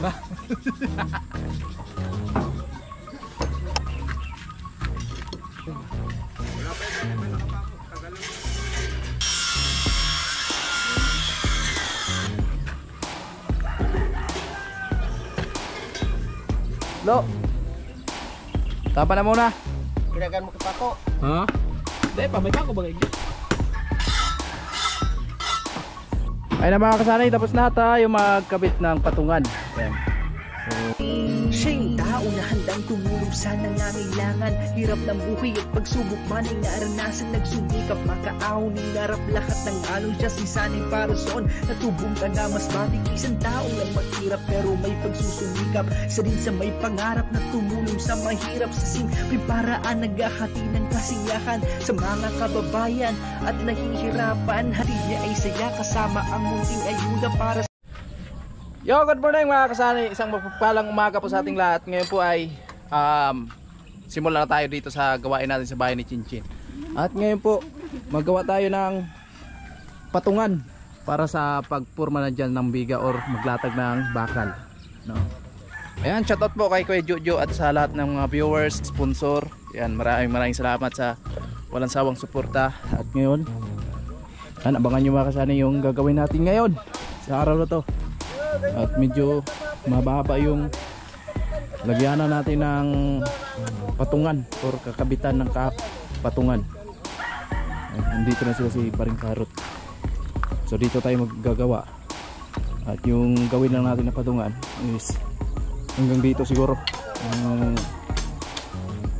Lo. Tapa na muna. Ginagan mo kapako. Ha? Hindi, pamay pa ako bagay. Ayun na mga kasanay, tapos na tayo magkabit ng patungan. Ayan. Siya'y tao na handang tumulong sa nangangailangan. Hirap ng buhay at pagsubok man ay naranasan. Nagsumikap makaahon, hinarap lahat ng alon. Siya si sanay para soon, natubong ka na mas matig. Isang tao lang maghirap pero may pagsusumikap. Isa din sa may pangarap na tumulong sa mahirap. Sa simpleng paraan naghahati ng kasiyahan sa mga kababayan at nahihirapan. Hati niya ay saya kasama ang munting ayuda para. Yo, good morning mga kasani. Isang mapagpalang umaga po sa ating lahat. Ngayon po ay simula na tayo dito sa gawain natin sa bahay ni Chinchin. At ngayon po maggawa tayo ng patungan para sa pagpurma na dyan ng biga or maglatag ng bakal, no? Ayan, shoutout po kay Kuya Jojo at sa lahat ng mga viewers, sponsor. Ayan, maraming salamat sa walang sawang suporta. At ngayon abangan nyo mga kasani yung gagawin natin ngayon sa araw na to. At medyo mababa yung lagyanan natin ng patungan or kakabitan ng patungan. Nandito na sila si Paring Karot. So dito tayo maggagawa. At yung gawin lang natin na patungan is hanggang dito siguro. Ang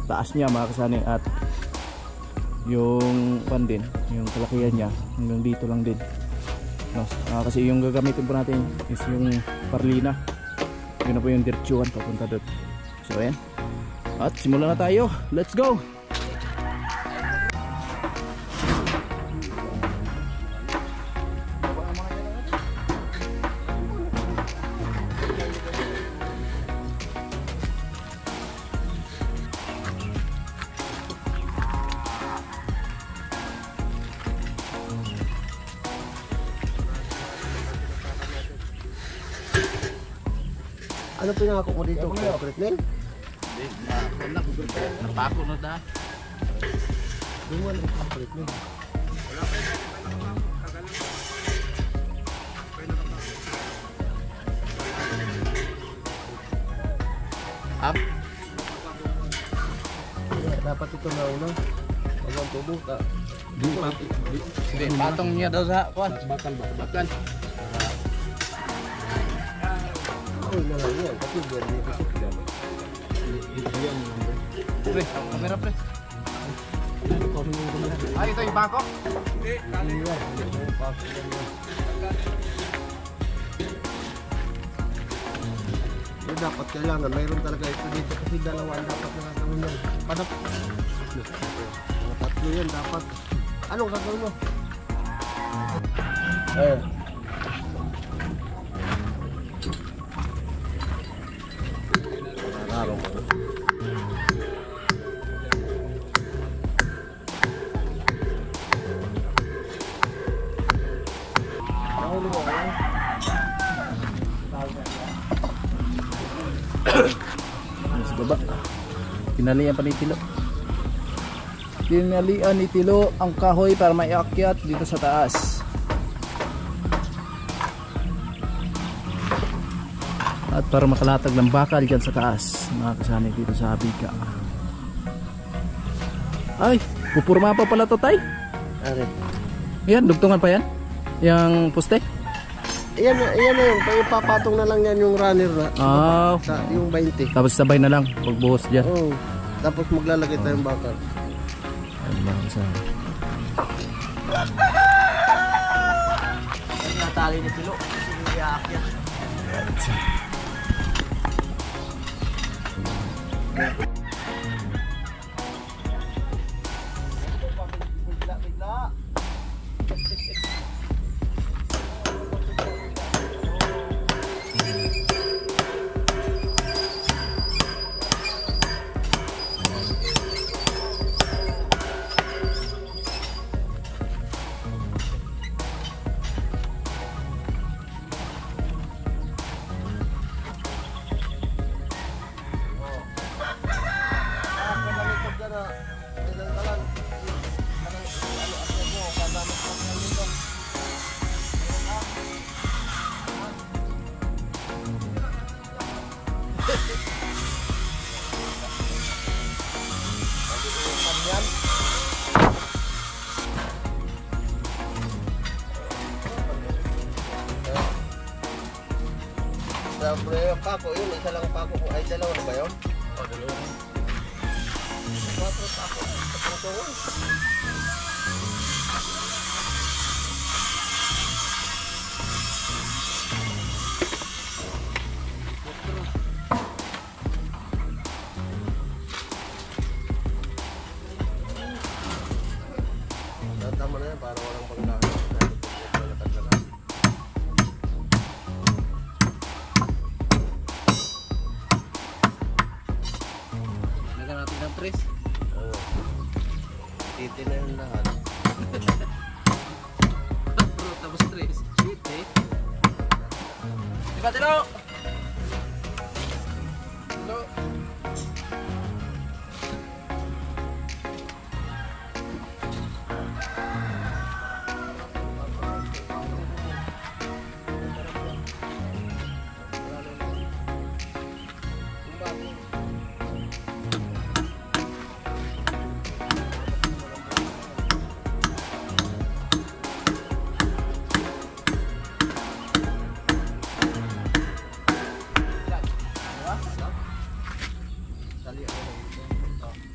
taas niya mga kasani, at yung pandin, yung kalakihan niya hanggang dito lang din. No, kasi yung gagamitin po natin is yung parlina. Yun na po yung dirtsuhan papunta doon. So ayan, at simulan na tayo. Let's go! Ano pinangako mo dito? Concrete nail? Hindi, napako na da. Yung wala yung concrete nail. Up. Dapat ito na unang pagawang tubo ka. Hindi, patong niya daw sa kuwan. Bakal. Uy, na lang yan. Kasi biar niya kasi yan. Pre, kamera pre. Ay, ito yung bangko? Hindi, kali yun. Dapat kailangan, mayroon talaga ito dito kasi dalawa ang dapat nakagawin yan. Paano? Mga tatlo yan dapat. Anong gagawin mo? Ayun. Narong ko. Nahuli mo ka lang? Sa baba. Tinalian pa ni Tilo. Tinalian ni Tilo ang kahoy para maiakyat dito sa taas. At para makalatag ng bakal dyan sa taas, mga kasanay dito sa biga. Ay, pupurma pa pala to, tay. Are. Yan, dugtungan pa yan? Yang poste? Yan na yun. Papatong na lang yan yung runner na. Sa yung 20. Tapos sabay na lang pagbuhos dyan. Oo. Tapos maglalagay tayong bakal. Ayun mga kasanay. Ay, natali ni Tilo. Kasi yung iaakyat. Siyempre yung pako yun, isa lang pako ko. Ay, dalawa na ba yun? Oh, dalawa. 4 pako. Sa puto. Tama na yan, para walang panglakas. Lagyan natin ng tres. Oo. Titi na yung lahat. Bro, tapos tres. Shit eh. Diba, Tilo? Tilo.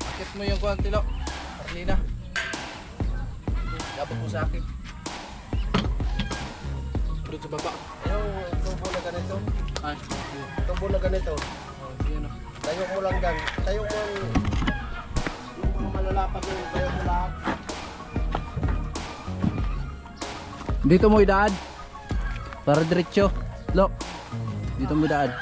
Akit mo yung kuwan, Tilo. Arlina. Dapat mo sa akin. Doon sa baba. Yung tubo na ganito. Ay, Tubo na ganito. oh, sige na. Tayo mo lang gan. Tayo mo yung mga malalapat mo. Tayo mo lahat. Dito mo idaan. Para diretso. Lo. Dito mo idaan.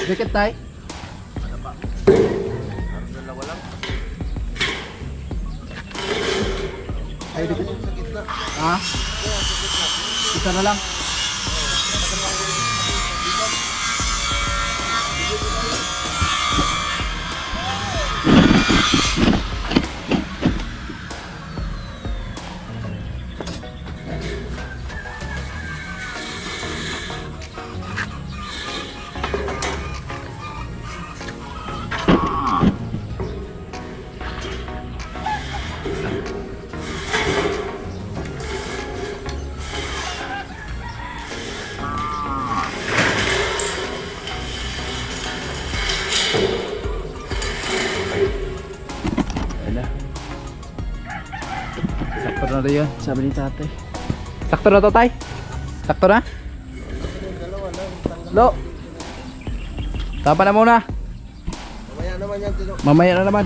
Dikit tay. Dalawa lang. Ay, dikit. Sa gitna. Ha? Isa na lang. Sakto na rin yun, sabi ni tatay. Sakto na to, tay? Sakto na? Dalawa lang. Lo! Tapa na muna. Mamaya naman yan. Mamaya na naman.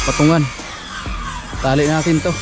Patungan. Tali natin to.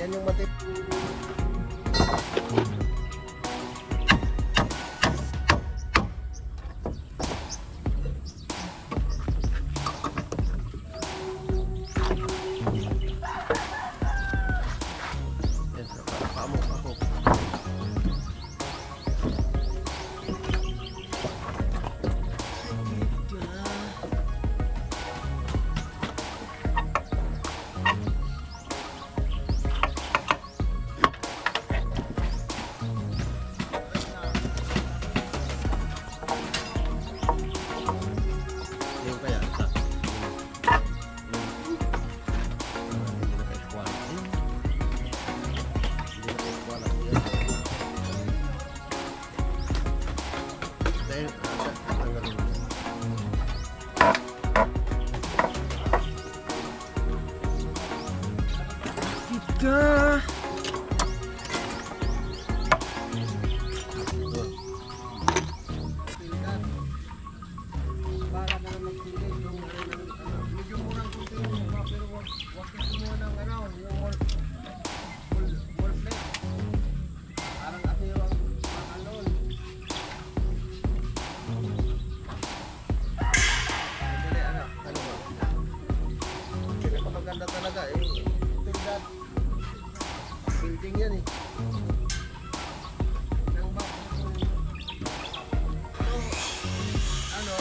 Yan yung matip. Yan, sa paamo ako. Yung kaya sa hindi na kayo kuwan. Hindi na kayo kuwan at yan. Dahil ang gano'n. Kita. Para na magpili yung medyo murang kunti yung iba, pero wag kasi mo ng ano, yung wall plate. Parang asiro ang alon. Dili ano ba? Pinaka-maganda talaga eh. Tingnan. Building yan eh. Nang ba? So, ano?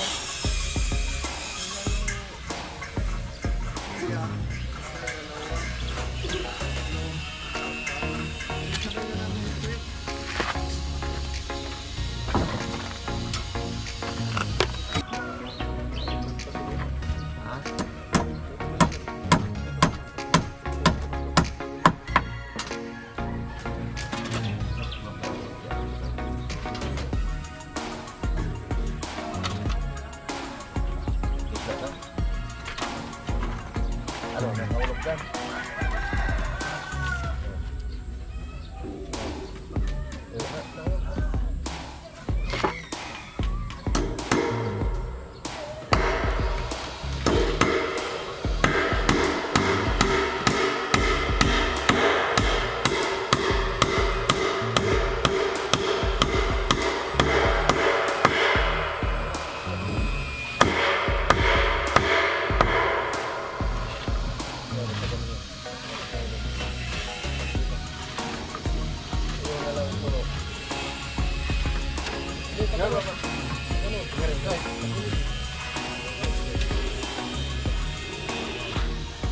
Ano, nakahulog ka?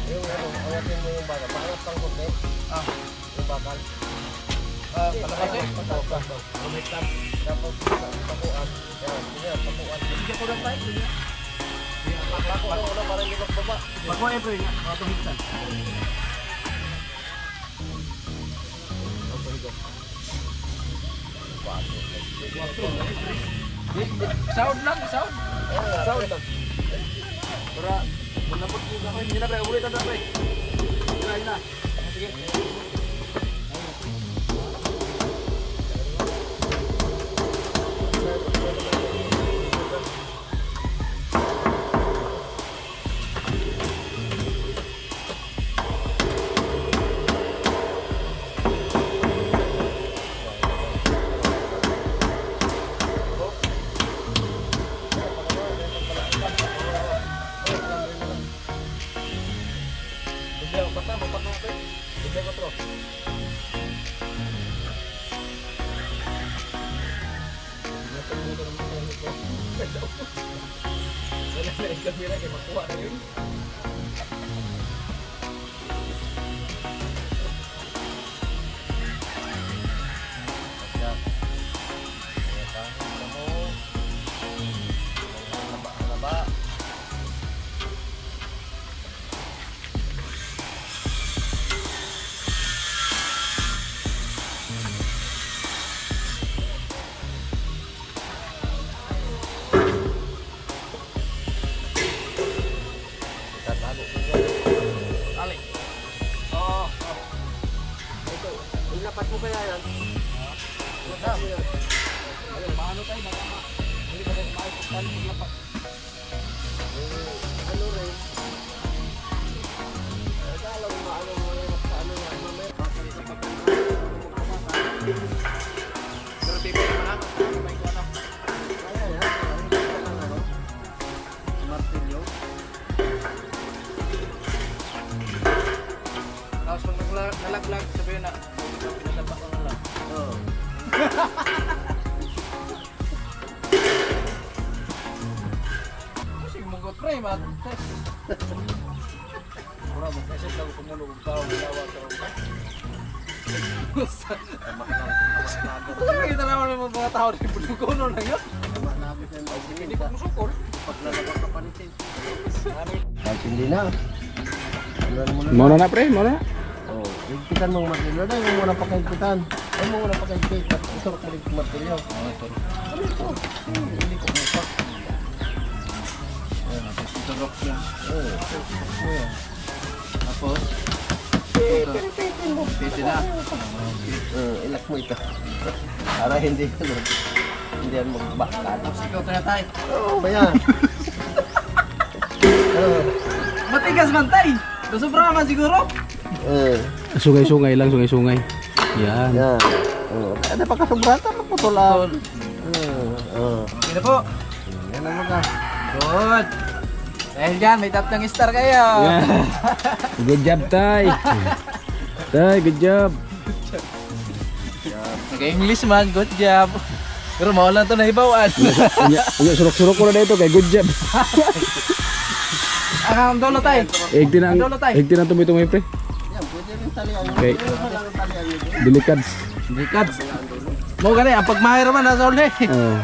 Yung ano, awatin mo yung bakal. Paangat pang kunti. Yung bakal. Kalakasin. Bumiktan. Tapos pakuan. Yan, yan, pakuan. Hindi ko lang tayo. Pakuan ko na para hindi magbaba. Bago ito yun. Mga tumigsan. Sound lang, sound. Sound lang. Para manapot mo sa akin. Hindi na pre, ulitan na pre. Try na. Sige. Ilapat mo kaya yan? Ilapat mo yan. Ayun, maano tayo, baka hindi pa tayo maayos ang tali maglapat. Ano rin? Kala mo maano mo yan sa ano yan, mamaya. nalaglag, sabihin na. Nadapa ko na lang. Oo. Kasi mugot pre, matay. Mura mo kasi lang pumulog ang tao, lawa sa ulo. Kita naman yung mga tao di pulugono na yun. Hindi ko musukol. Kahit hindi na. Muna na pre, muna na. Oh, higpitan mong martilyo. Dahil mo muna pakahigpitan. Ay mo muna pakahigpit. Ito kalig martilyo. Ito. Hindi ko musak. Turok yan. Oo. Tapos, Pipitin mo. piti na. Ilak mo ito. Para hindi hindi yan magbakad. Tapos ikaw tinatay. Oo ba yan? Matigas man tay. Sobra naman siguro. Sungay-sungay lang, sungay-sungay. Yan. Yan. Ada pa kasobrata magputulan. Hindi na po. Yan ang mga. Good. Dahil dyan, may tatlong star kayo. Yan. Good job, Tay. Tay, good job. Nag-English man, good job. Pero mawala to na hibawan. Unya surok-surok ko na dito kay good job. Ang dolo tay. Egti na egti na tumoy-tumoy pre. Yan, pwede rin talian. Okay. Walang talian yun. Delicads. Dikad. Mo gani ang pagmahir man nasa uli. Oh.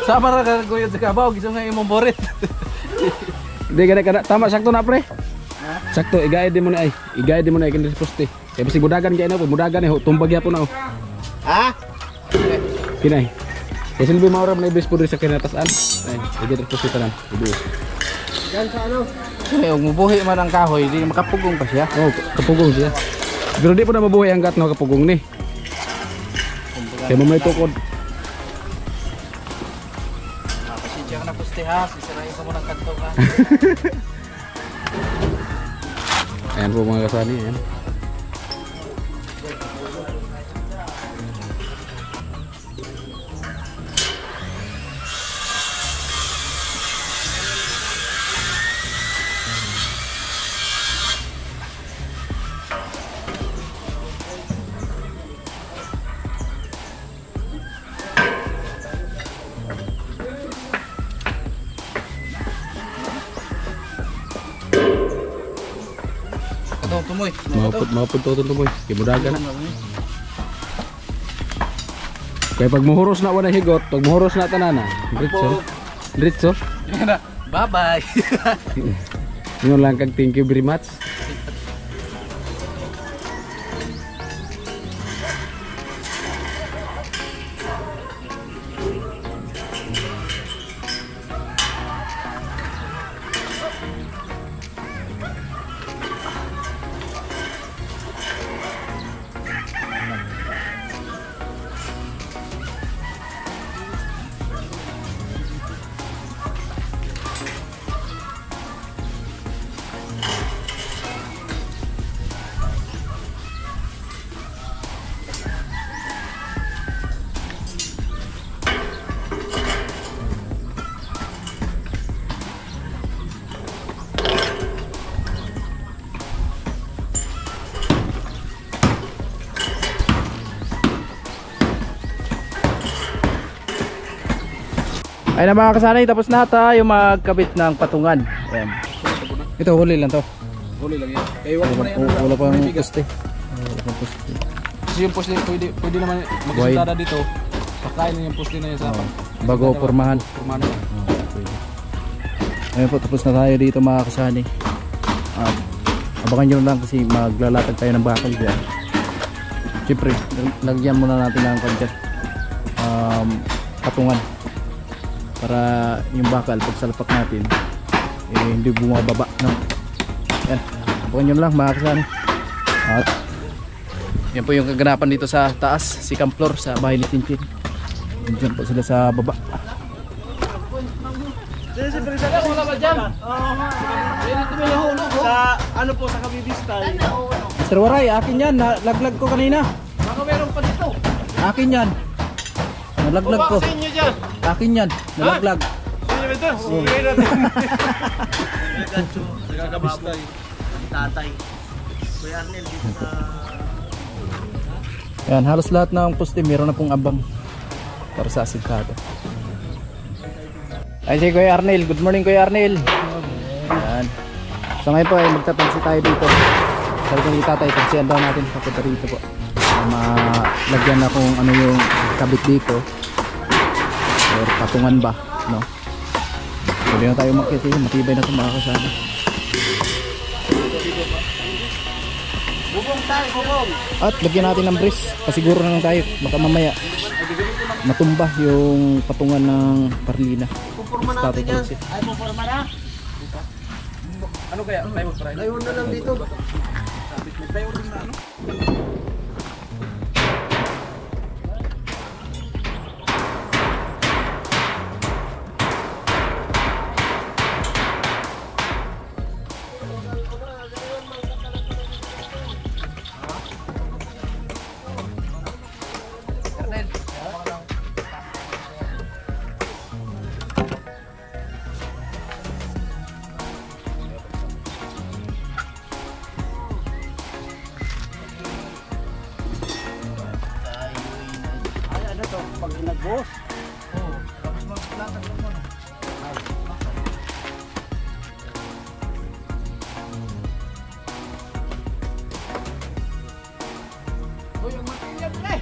Sama ra ka guyod sa kabaw, giso nga imong borit. Di kada tama sakto na pre. Sakto igay di mo na ay. Igay di mo na kini poste. Kay bisig mudagan kay na po, mudagan eh tumbag yapon na oh. Ha? Kinay. Kasi silbi maura na ibis po rin sa kinatasan. Ay, igay di poste tanan. Ibu. Yan sa ano? Kaya og mubuhi man ang kahoy, di makapugong pa siya. Oh, kapugong siya. Pero di po na mabuhay ang gat no kapugong ni. Kaya mo may tukod. Pasensya ka na puste ha, sisirain ka mo ng kanto ka. Ayan po mga kasani, ayan. Ito, tumoy. Mapud to boy. Kibudaga na. Kaya pag muhuros na wala higot, pag muhuros na tanana, diretso. Diretso. Bye-bye. Yun lang kag thank you very much. Ay na mga kasanay, tapos na tayo magkabit ng patungan. Ayan. Ito huli lang to. Huli lang yan. Kaya wala pa na yan. Wala pang poste. Kasi yung poste pwede naman magsuntada dito. Pakain na yung poste na yan sa Bago pormahan. Pormahan. Ayun po, tapos na tayo dito mga kasanay. Abangan nyo lang kasi maglalatag tayo ng bakal dyan. Siyempre, lagyan muna natin ng konti patungan para yung bakal pag salpak natin hindi bumababa no? Yan, abangan nyo lang mga kasanay. At yan po yung kaganapan dito sa taas, second floor sa bahay ni Chinchin. Diyan po sila sa baba. Wala ba dyan? Sa ano po sa Kabibistay? Mr. Waray, akin yan. Nalaglag ko kanina. Baka meron pa dito. Akin yan. Nalaglag ko. Sa inyo dyan. Akin yan. Nalaglag. Sino ba ito? Sumigay natin. Nagkakabistay. Tatay. Kuya Arnel dito sa Ayan, halos lahat ng poste meron na pong abang para sa asintado. Ay si Kuya Arnel, good morning Kuya Arnel. Ayan. So ngayon po ay magtatansi tayo dito. Sabi ko ni tatay, tansiyan daw natin papunta rito po. Malagyan na kung ano yung kabit dito or patungan ba, no? Pwede na tayo makita yun, matibay na ito mga kasama. At lagyan natin ng brace, pasiguro na lang tayo, baka mamaya matumba yung patungan ng parlina. Puporma natin yan. Ay, puporma na. Ano kaya? Ngayon na lang dito. Pag nag-boss. Oo. Tapos maglatag lang muna. Uy, ang matinyan na eh.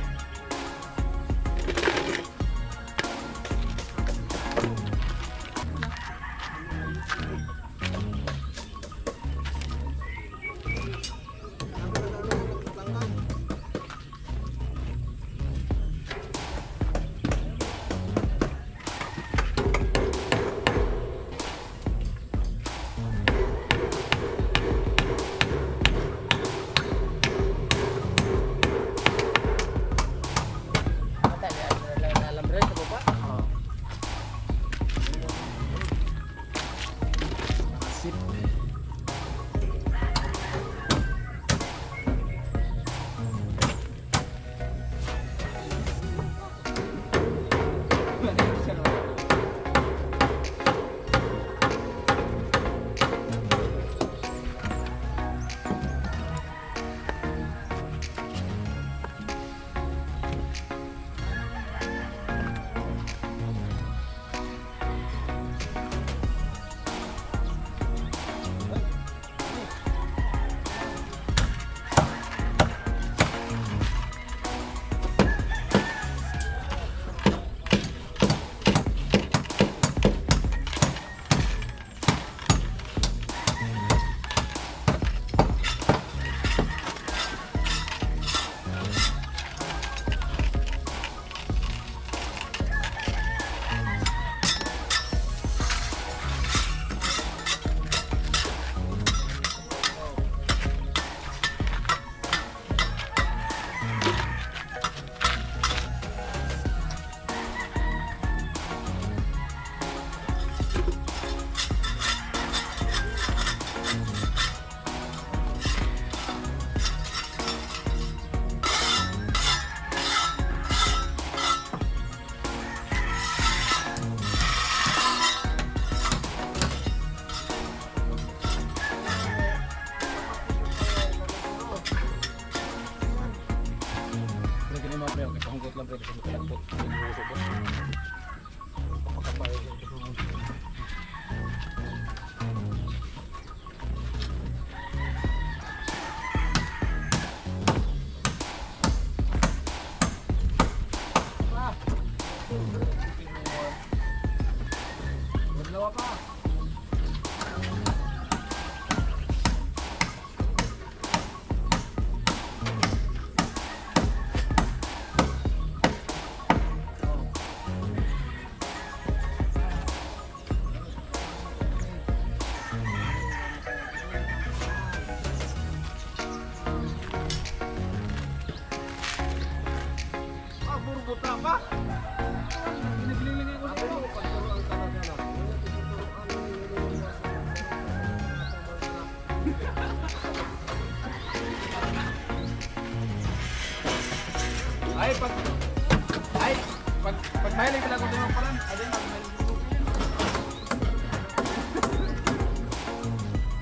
Pag mahilig lang ko din ang palan, adin ang mahilig ko.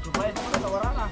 Supaya naman sa wala na.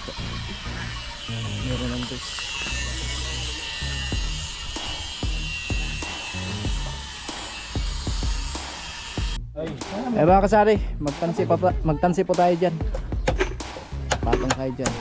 po. Meron lang guys. Eh mga kasari, magtansi po tayo dyan. Patong tayo dyan.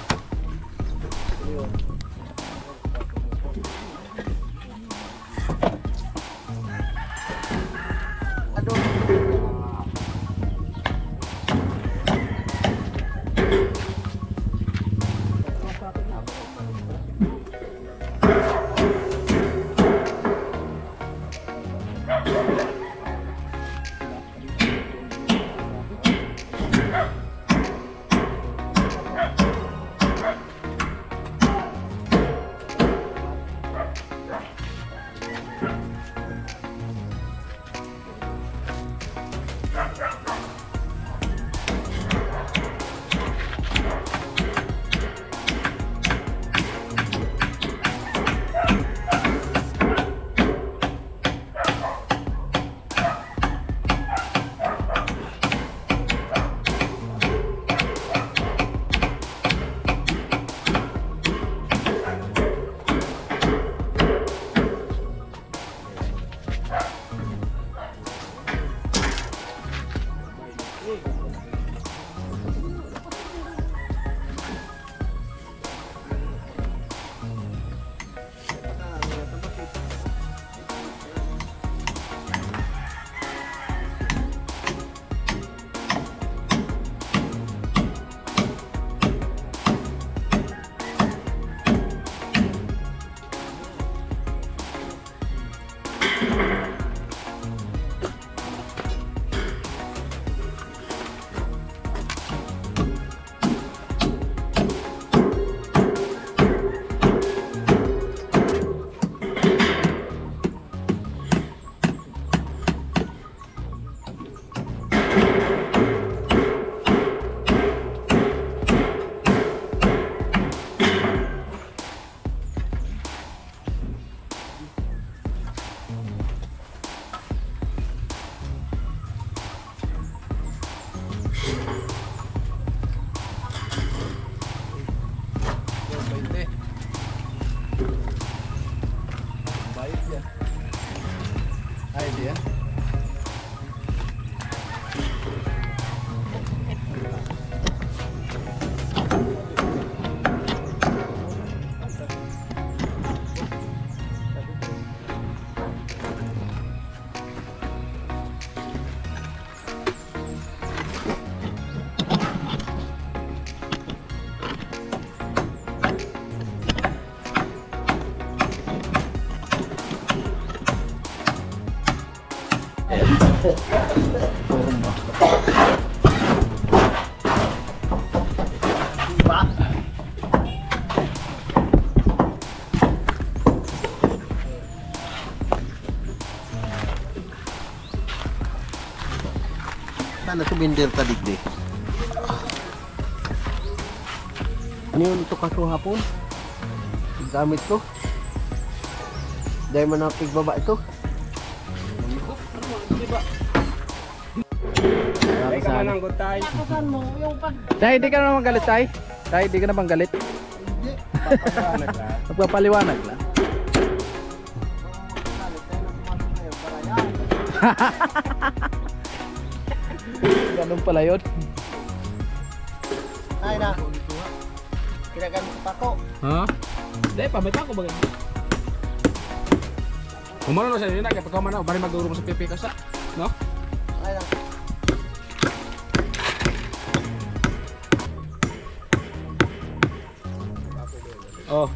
Sana tuminder ta digdi. Ano yun ito kaso hapon? Gamit ko. Dahil manapig baba ito. Tay, hindi ka naman galit, Tay. Tay, hindi ka naman galit. Magpapaliwanag lang. Ganun pala yun. Ay na. Kinagamit pa ko. Ha? Hindi, pabita ko bagay. Kumano na siya yun, kapag ka man na, bari magduro mo sa pipi ka sa, no? Ay na. Oh.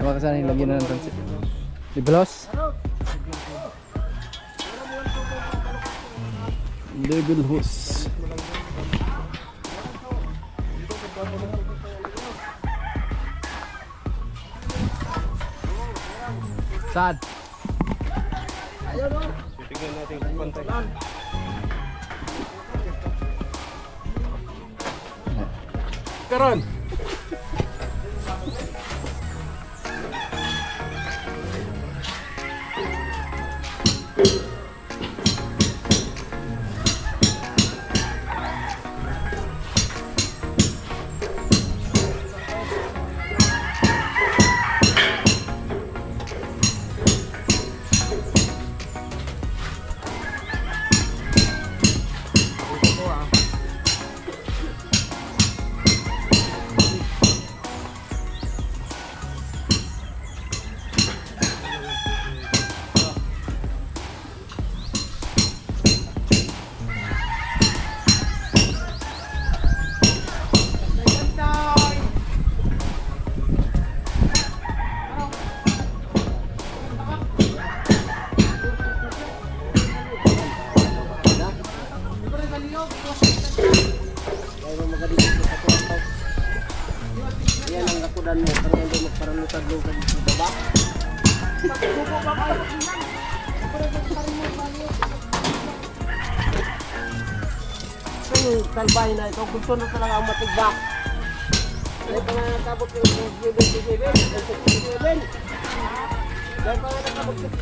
Yan mga kasani, lagyan na ng tansi. Ibalos. Level hose. Saan? Titignan natin kung pantay. Karon. Yan ang nakudan mo para hindi magparalutag-lutag sa baba. So yung talbay na ito, gusto na talaga ang matigbak. Dahil pa nga nakabot yung 7. Dahil pa nga nakabot yung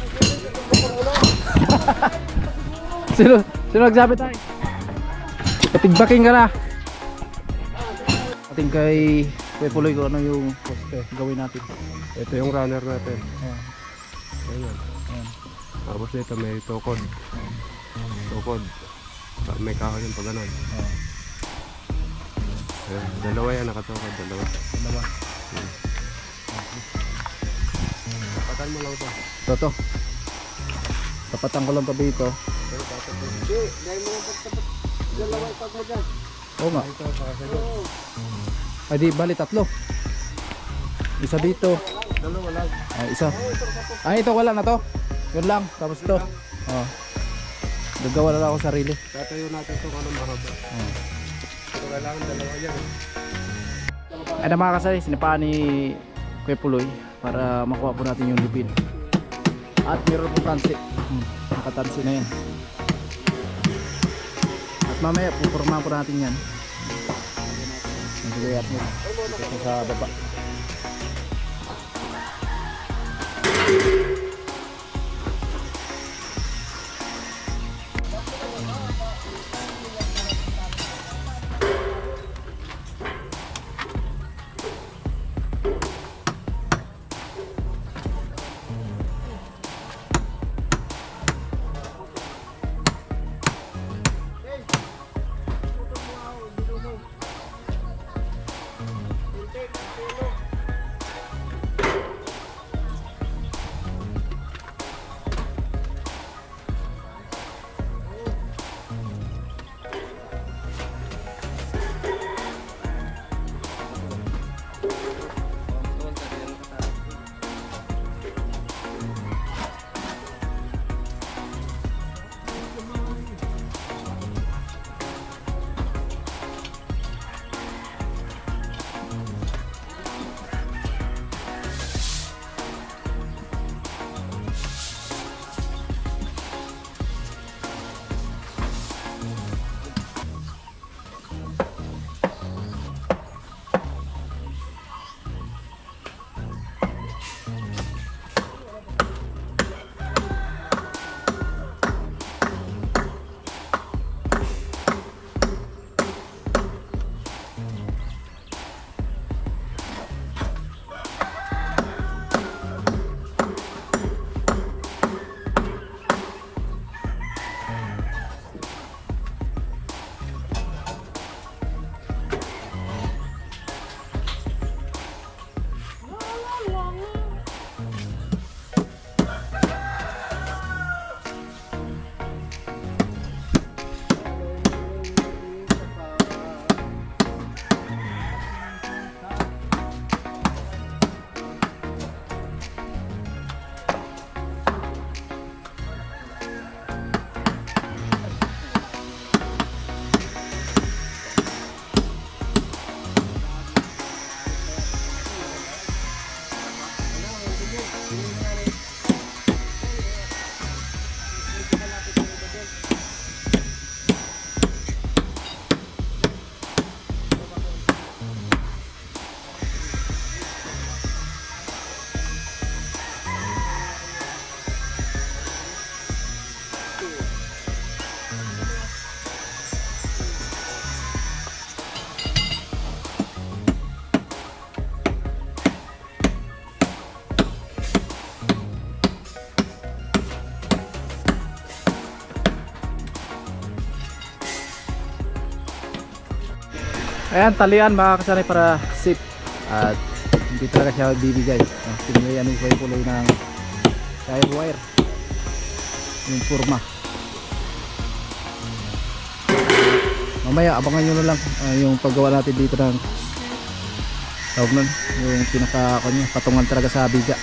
7. Sino nagsabi tayo? Patigbaking ka na. Ating kay Kuya Puloy kung ano yung poste gawin natin. Ito yung runner natin. Ayan. Ayan. Ayan. Tapos dito may tukod. Tukod. May kahoy yung pag ganun. Ayan. Ayan. Dalawa yan nakatukod. Dalawa. Tapatan mo lang ito. Ito. Tapatan ko lang to dito. Hindi. Dahil mo lang pagtapat. Dalawa itag mo dyan. Oo nga. Ito sa kasagot. Ay di bali tatlo. Isa dito. Dalawa lang. Ay isa. Ay ito wala na to. Yun lang. Tapos to. Oh. Gagawa na lang ako sarili. Tatayo natin ito kung ano mahaba. Oh. Pero kailangan dalawa yan. Ay na mga kasali, sinipaan ni Kuya Puloy para makuha po natin yung lupin. At meron po tansi. Nakatansi na yan. At mamaya pupurmahan po natin yan. Ang sigayat mo. Ito sa baba. Ayan, talian mga kasanay para safe. At hindi talaga siya bibigay. Pinayan yung kulay ng tire wire. Yung forma. Mamaya abangan nyo na lang yung paggawa natin dito ng tawag nun, yung pinaka patungan talaga sa biga.